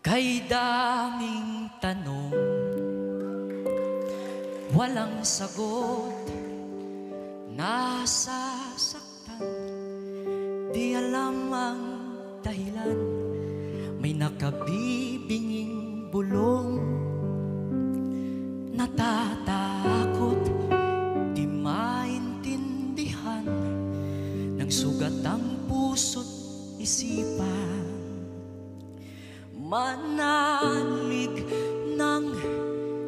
Kay daming tanong, walang sagot, nasasaktan, di alam ang dahilan. May nakabibinging bulong, natatakot, di maintindihan, ng sugat ang puso't isipan. Manalig ng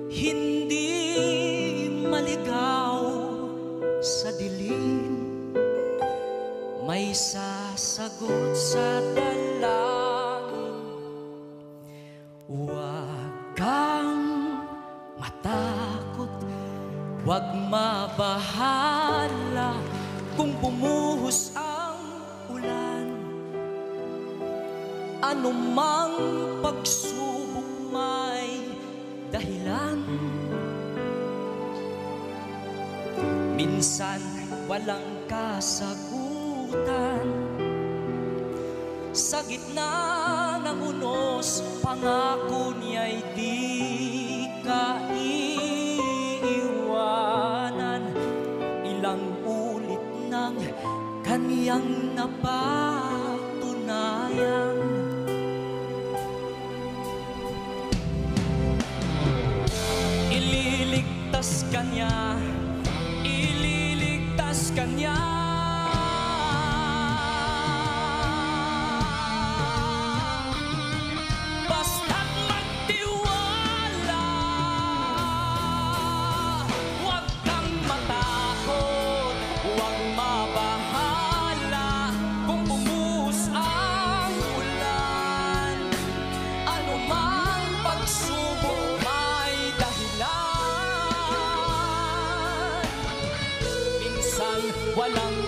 hindi maligaw sa dilim, may sasagot sa dalangin. Huwag kang matakot, huwag mabahala kung bumuhos ang ulan. Anumang pagsubok may dahilan. Minsan walang kasagutan, sa gitna ng unos, pangako niya'y di ka iiwanan. Ilang ulit ng kaniyang napatunayan. Ililigtas ka niya, ililigtas ka niya. Basta't magtiwala, huwag kang matakot, huwag mabahala kung bumuhos ang ulan. Anumang pagsubok may dahilan. Minsan walang